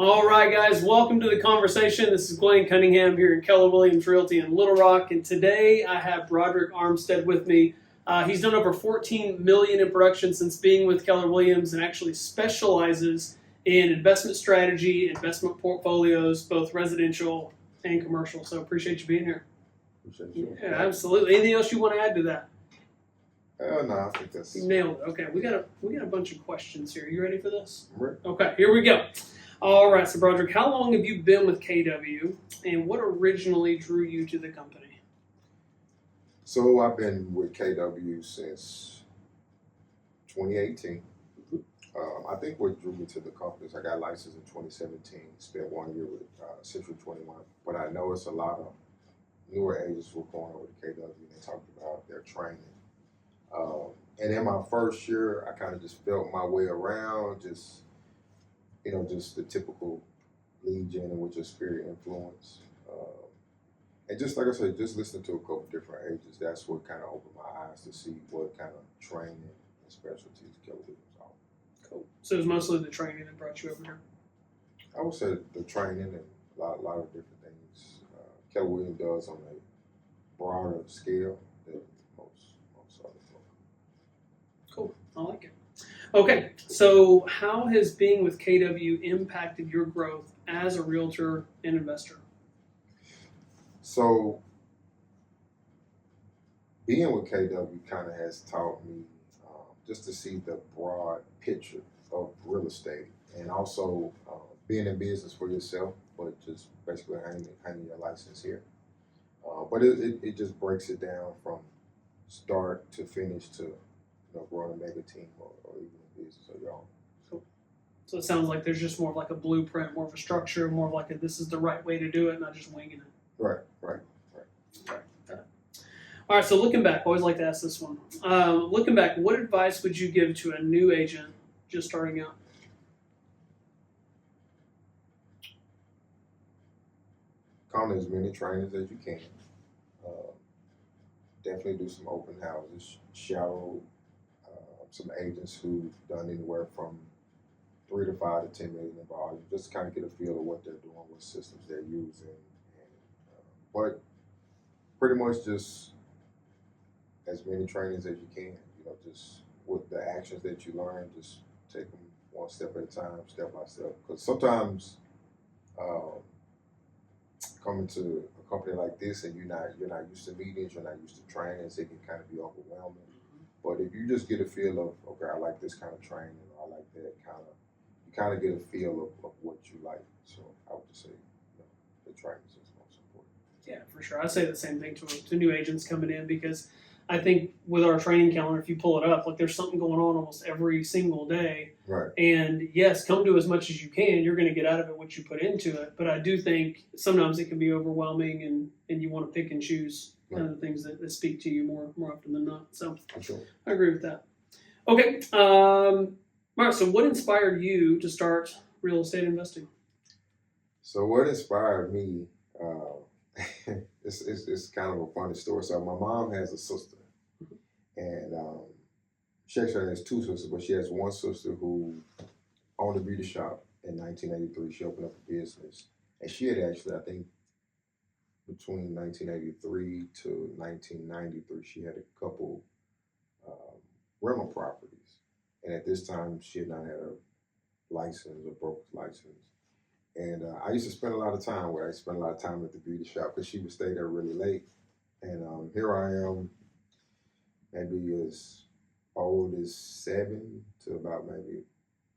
All right, guys, welcome to the conversation. This is Glenn Cunningham here in Keller Williams Realty in Little Rock, and today I have Broderic Armstead with me. He's done over $14 million in production since being with Keller Williams, and actually specializes in investment strategy, investment portfolios, both residential and commercial. So appreciate you being here. Appreciate you. Yeah, absolutely. Anything else you want to add to that? No, I think that's You nailed it. Okay, we got a bunch of questions here. You ready for this? right. Okay, here we go. All right, so Broderic, how long have you been with KW, and what originally drew you to the company? So I've been with KW since 2018. I think what drew me to the company is I got licensed in 2017. Spent 1 year with Century 21, but I know it's a lot of newer agents who are going over to KW, and they talked about their training. And in my first year, I kind of just felt my way around, just the typical lead gen and with your spirit influence. And just like I said, just listening to a couple different agents, that's what kind of opened my eyes to see what kind of training and specialties Keller Williams offer. Cool. So it was mostly the training that brought you over here? I would say the training and a lot of different things. Keller Williams does on a broader scale than most other folks. Cool. I like it. Okay, so how has being with KW impacted your growth as a realtor and investor? So being with KW kind of has taught me just to see the broad picture of real estate, and also being in business for yourself, but just basically hanging your license here. But it just breaks it down from start to finish to growing a mega team or even a business of your own. Cool. So it sounds like there's just more of like a blueprint, more of a structure, more of like this is the right way to do it, not just winging it. Right. All right, so looking back, I always like to ask this one. Looking back, what advice would you give to a new agent just starting out? Come to as many trainings as you can. Definitely do some open houses. Shadow some agents who've done anywhere from 3 to 5 to 10 million in volume. Just kind of get a feel of what they're doing, what systems they're using, but pretty much just as many trainings as you can. Just with the actions that you learn, just take them one step at a time, step by step. Because sometimes coming to a company like this and you're not used to meetings, you're not used to trainings, it can kind of be overwhelming. But if you just get a feel of, okay, I like this kind of training, or I like that you kind of get a feel of what you like. So I would just say, the training is most important. Yeah, for sure. I say the same thing to new agents coming in, because I think with our training calendar, if you pull it up, like there's something going on almost every single day. Right. And yes, come do as much as you can. You're going to get out of it what you put into it. But I do think sometimes it can be overwhelming, and you want to pick and choose kind of the things that speak to you more often than not. So Sure. I agree with that. Okay. All right. So what inspired you to start real estate investing? So what inspired me, it's kind of a funny story. So my mom has a sister, and she actually has 2 sisters, but she has one sister who owned a beauty shop in 1983. She opened up a business, and she had actually, I think, between 1983 to 1993, she had a couple rental properties, and at this time, she had not had a license, a broker's license. And I used to spend a lot of time with her. I spent a lot of time at the beauty shop because she would stay there really late. And here I am, maybe as old as 7 to about maybe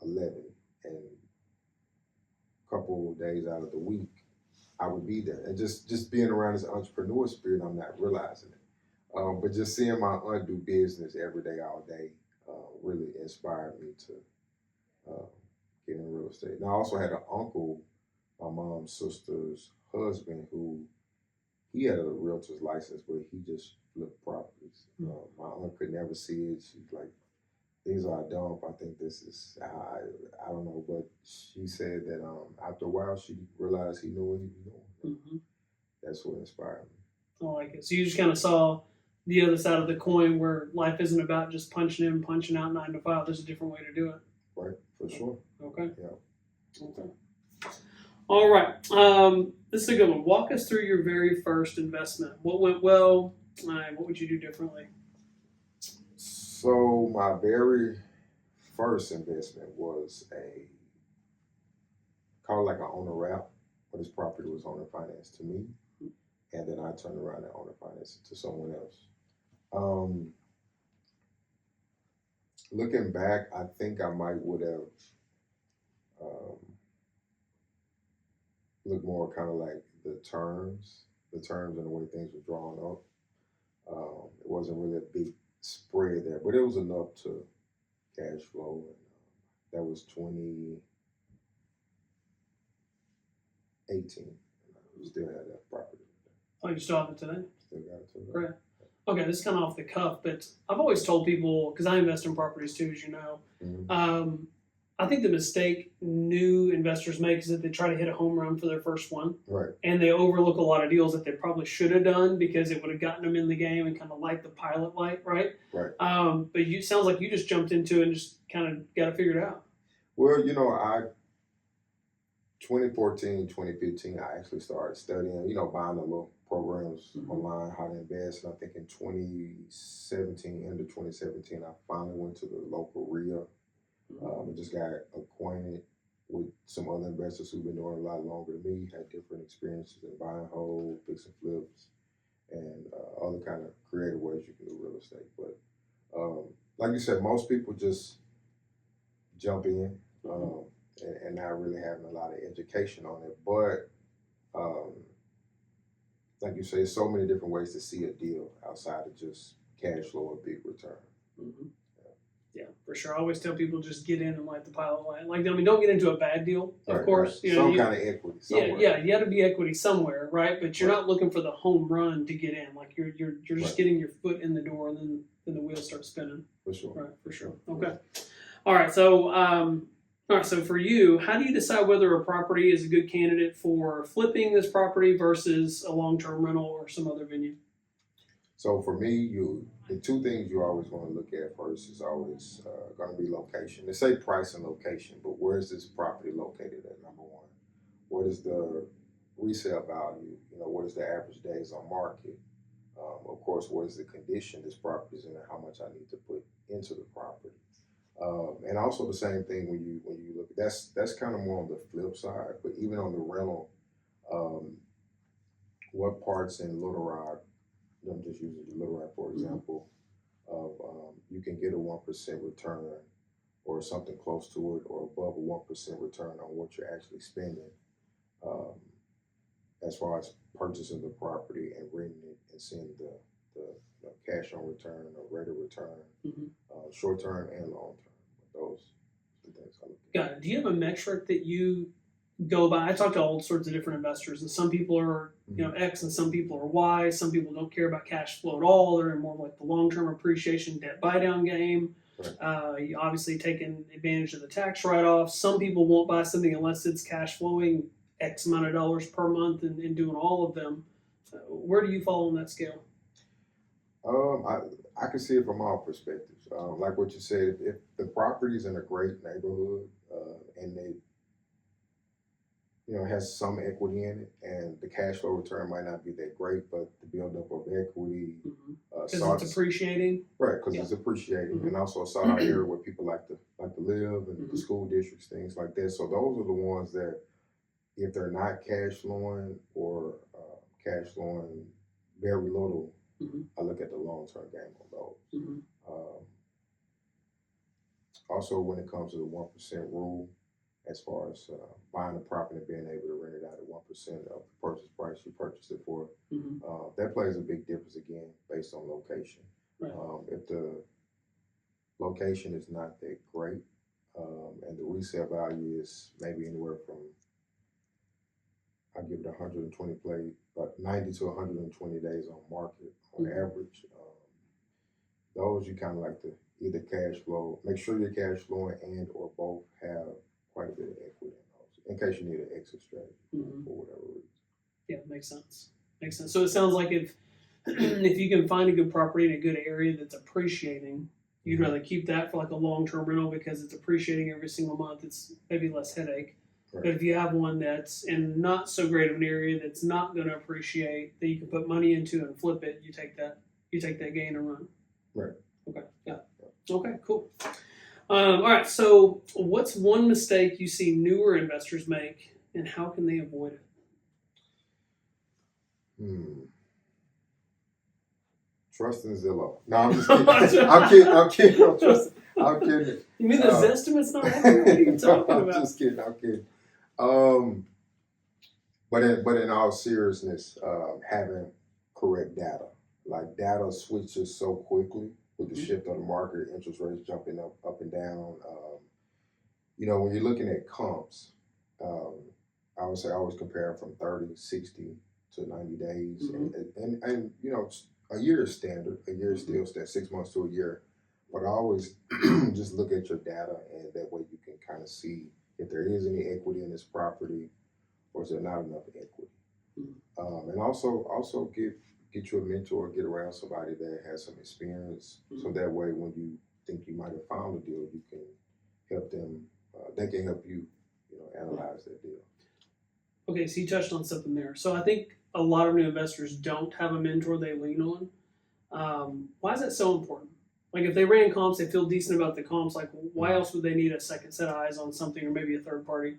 11. And a couple of days out of the week, I would be there. And just being around this entrepreneur spirit, I'm not realizing it. But just seeing my aunt do business every day, all day, really inspired me to get in real estate. And I also had an uncle, my mom's sister's husband, who he had a realtor's license, but he just flipped properties. My aunt could never see it. She's like, these are a dump. I think this is, I don't know, but she said that after a while she realized he knew what he was doing. Mm-hmm. That's what inspired me. I like it. So you just kind of saw the other side of the coin, where life isn't about just punching in, punching out 9 to 5. There's a different way to do it. Right, for sure. Okay. Yeah. Okay. All right. This is a good one. Walk us through your very first investment. What went well? And what would you do differently? So my very first investment was called like an owner wrap, but this property was owner financed to me, and then I turned around and owner financed it to someone else. Um, Looking back, I think I might would have um, looked more kind of like the terms and the way things were drawn up. It wasn't really a big spread there, but it was enough to cash flow. And that was 2018. And I still had that property. Oh, you still have it today? Still got it today. Great. Okay, this is kind of off the cuff, but I've always told people, because I invest in properties too, as you know, Mm-hmm. I think the mistake new investors make is that they try to hit a home run for their first one. Right. And they overlook a lot of deals that they probably should have done because it would have gotten them in the game and kind of light the pilot light, right? Right. But you sounds like you just jumped into it and just kind of got it figured out. Well, 2014, 2015, I actually started studying, buying the little programs online, how to invest. And I think in 2017, end of 2017, I finally went to the local RIA. I just got acquainted with some other investors who've been doing a lot longer than me, had different experiences in buying, hold, fixing flips, and other kind of creative ways you can do real estate. But like you said, most people just jump in and not really having a lot of education on it. But like you say, so many different ways to see a deal outside of just cash flow or big return. Mm-hmm. Yeah, for sure. I always tell people just get in and light the pilot light. Like, I mean, don't get into a bad deal, of course. Right. Some kind of equity somewhere. Yeah, you got to be equity somewhere, right? But you're not looking for the home run to get in. Like you're just getting your foot in the door, and then the wheels start spinning. For sure. Right, for sure. Okay. All right. So, so for you, how do you decide whether a property is a good candidate for flipping this property versus a long-term rental or some other venue? So for me, the two things you always want to look at first is always going to be location. They say price and location, but where is this property located at, number one? What is the resale value? What is the average days on market? Of course, what is the condition this property is in and how much I need to put into the property? And also the same thing when you look, that's kind of more on the flip side, but even on the rental, what parts in Little Rock, I'm just using Little Rock for example, of you can get a 1% return or something close to it or above a 1% return on what you're actually spending as far as purchasing the property and renting it and seeing the cash on return or rate of return, short term and long term. Those are the things I look at. Got it. Do you have a metric that you go by? I talk to all sorts of different investors, and some people are X, and some people are Y. Some people don't care about cash flow at all. They're in more like the long-term appreciation debt buy-down game. Right. You obviously taking advantage of the tax write-off. Some people won't buy something unless it's cash flowing X amount of dollars per month and doing all of them. Where do you fall on that scale? I can see it from all perspectives. Like what you said, if the property's in a great neighborhood and they has some equity in it, and the cash flow return might not be that great, but the buildup of equity, because it's appreciating, right? Because it's appreciating, and also a sought-out area where people like to live, and the school districts, things like that. So those are the ones that, if they're not cash flowing or cash flowing very little, I look at the long-term game on those. Also, when it comes to the 1% rule, as far as buying a property and being able to rent it out at 1% of the purchase price you purchased it for, that plays a big difference again based on location. Right. If the location is not that great and the resale value is maybe anywhere from, I give it 120 but 90 to 120 days on market on average. Those you kind of like to either cash flow, make sure your cash flowing and or both have quite a bit of equity in those, in case you need an exit strategy for whatever reason. Yeah, makes sense. Makes sense. So it sounds like if you can find a good property in a good area that's appreciating, you'd rather keep that for like a long-term rental because it's appreciating every single month. It's maybe less headache. But if you have one that's in not so great of an area that's not going to appreciate, that you can put money into and flip it, you take that gain and run. Right. Okay. Yeah. Okay. Cool. All right. So, what's one mistake you see newer investors make, and how can they avoid it? Trust in Zillow. No, I'm just kidding. I'm kidding. I'm kidding. You mean the Zestimate's not accurate? What are you talking about? I'm just kidding. I'm kidding. But in all seriousness, having correct data, like data switches so quickly with the shift of the market, interest rates jumping up and down. When you're looking at comps, I would say always compare from 30, 60 to 90 days, and a year is standard. A year is still 6 months to a year. But I always just look at your data, and that way you can kind of see if there is any equity in this property, or is there not enough equity. And also get you a mentor, get around somebody that has some experience, so that way when you think you might have found a deal, you can help them. They can help you, analyze that deal. Okay, so you touched on something there. So I think a lot of new investors don't have a mentor they lean on. Why is that so important? Like if they ran comps, they feel decent about the comps. Like why else would they need a second set of eyes on something, or maybe a third party?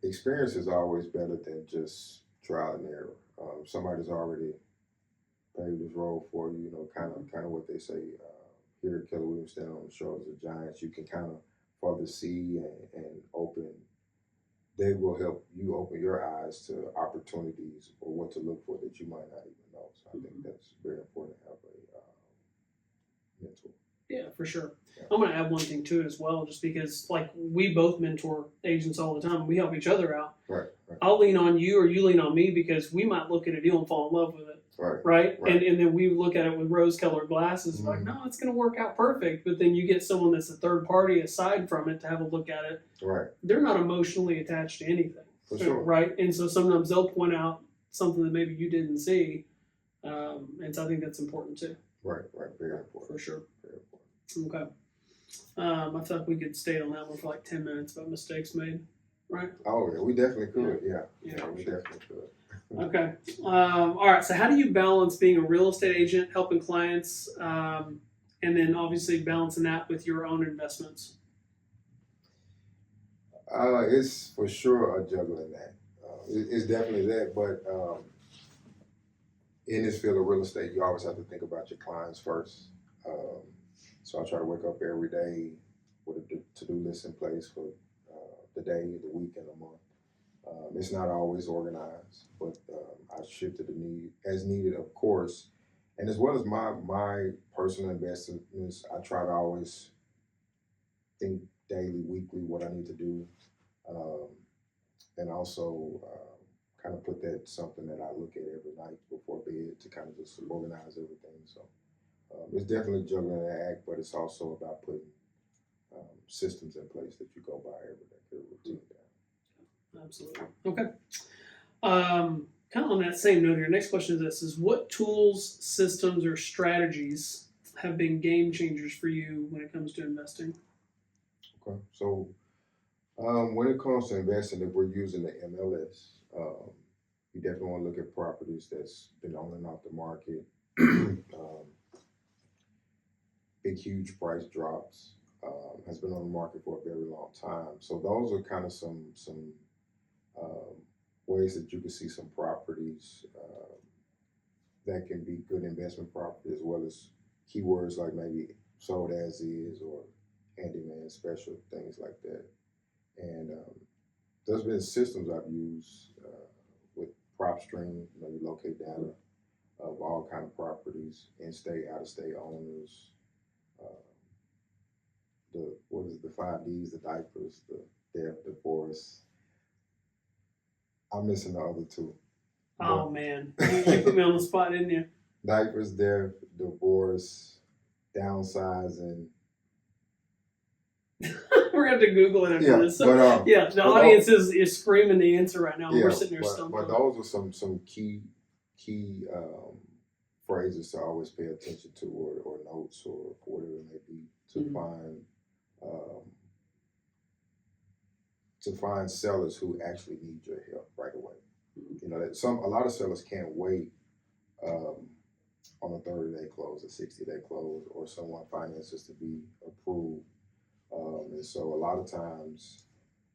Experience is always better than just trial and error. Somebody's already paved this road for you. Kind of what they say here at Keller. We stand on the shoulders of giants. You can kind of further see and open. They will help you open your eyes to opportunities or what to look for that you might not even know. So I think that's very important to have a mentor. Yeah, for sure. Yeah. I'm going to add one thing to it as well, just because like we both mentor agents all the time. We help each other out. Right. I'll lean on you or you lean on me because we might look at a deal and fall in love with it. Right. And then we look at it with rose-colored glasses, like, no, it's going to work out perfect. But then you get someone that's a third party aside from it to have a look at it. Right. They're not emotionally attached to anything. For sure. Right. And so sometimes they'll point out something that maybe you didn't see. And so I think that's important too. Right. Very important. For sure. Very important. Okay. I feel like we could stay on that one for like 10 minutes about mistakes made. Right. Oh, yeah, we definitely could. Yeah, we sure. definitely could. Okay. All right. So how do you balance being a real estate agent, helping clients, and then obviously balancing that with your own investments? It's for sure a juggling act. It's definitely that, but in this field of real estate, you always have to think about your clients first. So I try to wake up every day with a to-do list in place for the day, the week, and the month. It's not always organized, but I shift to the need as needed, of course. And as well as my personal investments, I try to always think daily, weekly, what I need to do, and also kind of put that something that I look at every night before bed to kind of just organize everything. So it's definitely juggling an act, but it's also about putting systems in place that you go by every day, your routine down. Absolutely. Okay. Kind of on that same note here, next question is what tools, systems, or strategies have been game changers for you when it comes to investing? Okay. So when it comes to investing, if we're using the MLS, you definitely want to look at properties that's been on and off the market. Big, huge price drops, has been on the market for a very long time. So those are kind of some ways that you can see some properties that can be good investment property, as well as keywords like maybe sold as is or handyman special, things like that. And there's been systems I've used with PropStream. You locate data of all kind of properties, in-state, out-of-state owners. The 5Ds, the diapers, the death, divorce. I'm missing the other two. Oh man, you put me on the spot, didn't you? Diapers, death, divorce, downsizing. We're going to have to Google it after this. So, but, the audience is screaming the answer right now. We're sitting there stumped. But those are some key phrases to always pay attention to, or notes, or whatever it may be, to find to find sellers who actually need your help right away. Mhm. You know, that a lot of sellers can't wait on a 30-day close, a 60-day close, or someone finances to be approved. And so a lot of times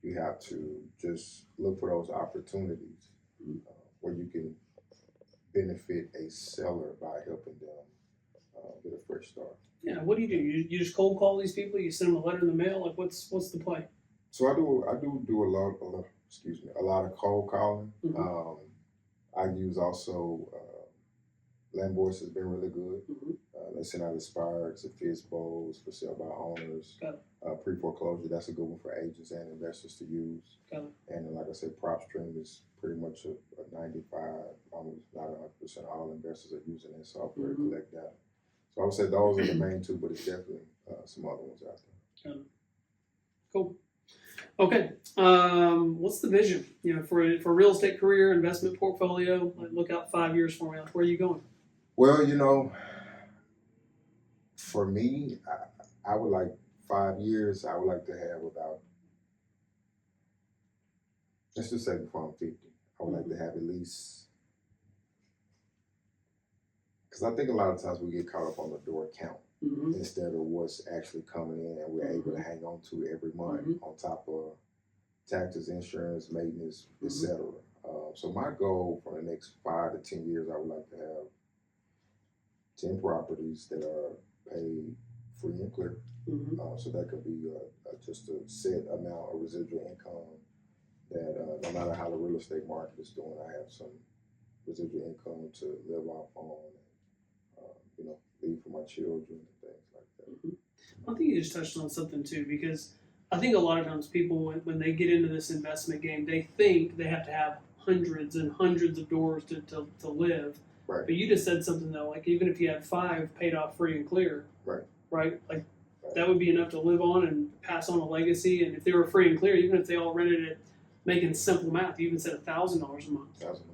you have to just look for those opportunities where you can benefit a seller by helping them get a fresh start. Yeah, what do? You just cold call these people? You send them a letter in the mail? Like, what's the play? So I do a lot of cold calling. Mm-hmm. I use also Land Voice has been really good. Mm-hmm. They send out expireds, FISBOs for sale by owners. Got it. Pre-foreclosure, that's a good one for agents and investors to use. Got it. And then, like I said, PropStream is pretty much a 95, almost not 100%. All investors are using that software to collect data. So I would say those are the main two, but it's definitely some other ones out there. Got it. Cool. Okay. What's the vision? For real estate career, investment portfolio. Like, look out 5 years from now. Where are you going? Well, for me, I would like 5 years. I would like to have about, let's just say before I'm 50, I would like to have at least, because I think a lot of times we get caught up on the door count instead of what's actually coming in, and we're able to hang on to every month on top of taxes, insurance, maintenance, etc. So my goal for the next 5 to 10 years, I would like to have 10 properties that are paid free and clear. So that could be just a set amount of residual income that no matter how the real estate market is doing, I have some residual income to live off on, and, leave for my children and things like that. I think you just touched on something too, because I think a lot of times people, when they get into this investment game, they think they have to have hundreds and hundreds of doors to live. Right. But you just said something though, like even if you had 5 paid off free and clear, right? Like that would be enough to live on and pass on a legacy. And if they were free and clear, even if they all rented it, making simple math, you even said $1,000 a month. $1,000 a month.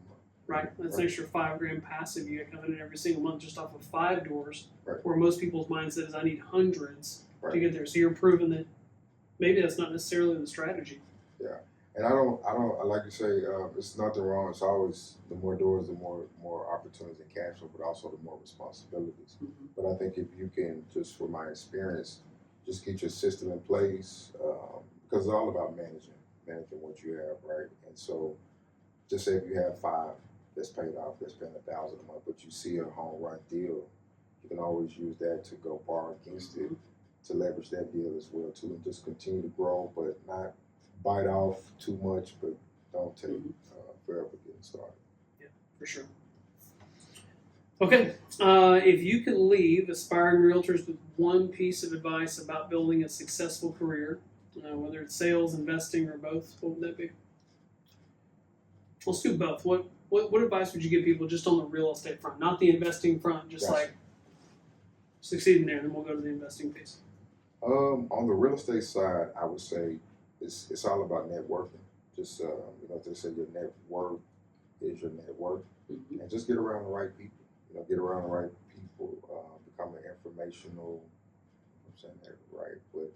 Right, that's an extra $5,000 passive you get coming in every single month just off of 5 doors. Right. Where most people's mindset is, I need hundreds to Right. get there. So you're proving that maybe that's not necessarily the strategy. Yeah, and I like to say, it's nothing wrong. It's always the more doors, the more opportunities and cash flow, but also the more responsibilities. But I think if you can, just from my experience, just get your system in place, because it's all about managing what you have, right? And so, just say if you have 5 that's paid off, that's paying $1,000 a month, but you see a home run deal, you can always use that to go borrow against it, to leverage that deal as well too, and just continue to grow, but not bite off too much, but don't take forever getting started. Yeah, for sure. Okay, if you could leave aspiring realtors with one piece of advice about building a successful career, whether it's sales, investing, or both, what would that be? Let's do both. What advice would you give people just on the real estate front, not the investing front, just like succeeding there, and then we'll go to the investing piece. On the real estate side, I would say it's all about networking. Just they say your net worth is your net worth, and just get around the right people. Get around the right people. Become an informational. I'm saying that right, but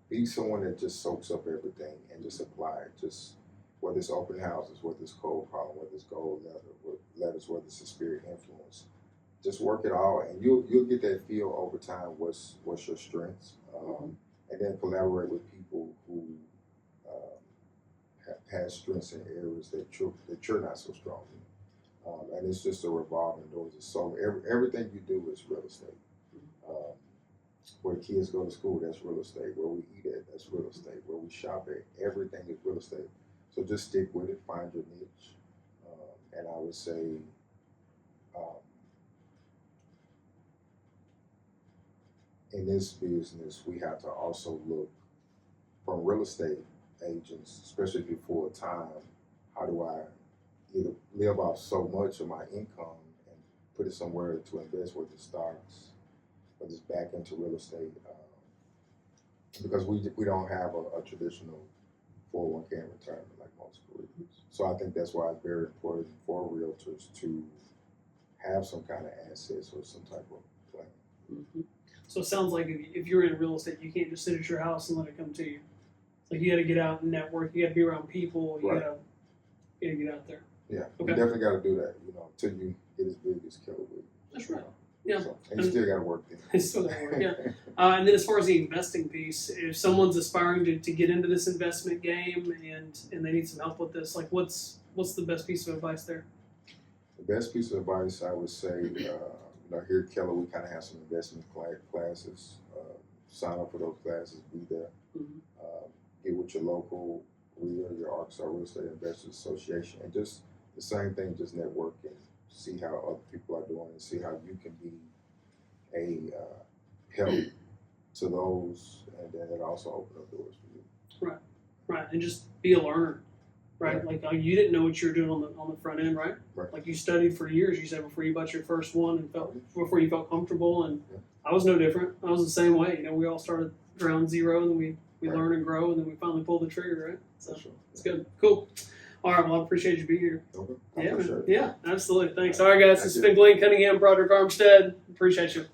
be someone that just soaks up everything and just apply it. Just whether it's open houses, whether it's cold calling, whether it's gold letters, whether it's a spirit influence. Just work it all, and you'll get that feel over time. What's your strengths, and then collaborate with people who have strengths in areas that you're not so strong in. And it's just a revolving door. So everything you do is real estate. Where kids go to school, that's real estate. Where we eat at, that's real estate. Where we shop at, everything is real estate. So just stick with it, find your niche, and I would say. In this business, we have to also look from real estate agents, especially if you're full time, how do I either live off so much of my income and put it somewhere to invest, whether it's stocks, whether it's back into real estate, because we don't have a traditional 401k in retirement like most careers. So I think that's why it's very important for realtors to have some kind of assets or some type of plan. So it sounds like if you're in real estate, you can't just sit at your house and let it come to you. Like you got to get out and network. You got to be around people. You Right. got to get out there. Yeah, Okay. you definitely got to do that, until you get as big as Keller will. That's right. Yeah. So, and you still got to work there. It's still got to work. Yeah. And then as far as the investing piece, if someone's aspiring to get into this investment game and they need some help with this, like what's the best piece of advice there? The best piece of advice I would say, here at Keller, we kind of have some investment classes. Sign up for those classes, be there. Mm-hmm. Get with your local REIA, your Arkansas Real Estate Investors Association, and just the same thing, just network and see how other people are doing and see how you can be a help to those, and then it also open up doors for you. Right. And just be a learner. Right, Yeah. like you didn't know what you were doing on the front end, right? Right. Like you studied for years. You said before you bought your first one and before you felt comfortable, and Yeah. I was no different. I was the same way. We all started ground zero, and then we Right. learn and grow, and then we finally pull the trigger, right? So For sure. it's good, cool. All right, well I appreciate you being here. Okay. Yeah, For sure. yeah, absolutely. Thanks. All right, guys, this has Thank been Glenn Cunningham, Broderic Armstead. Appreciate you.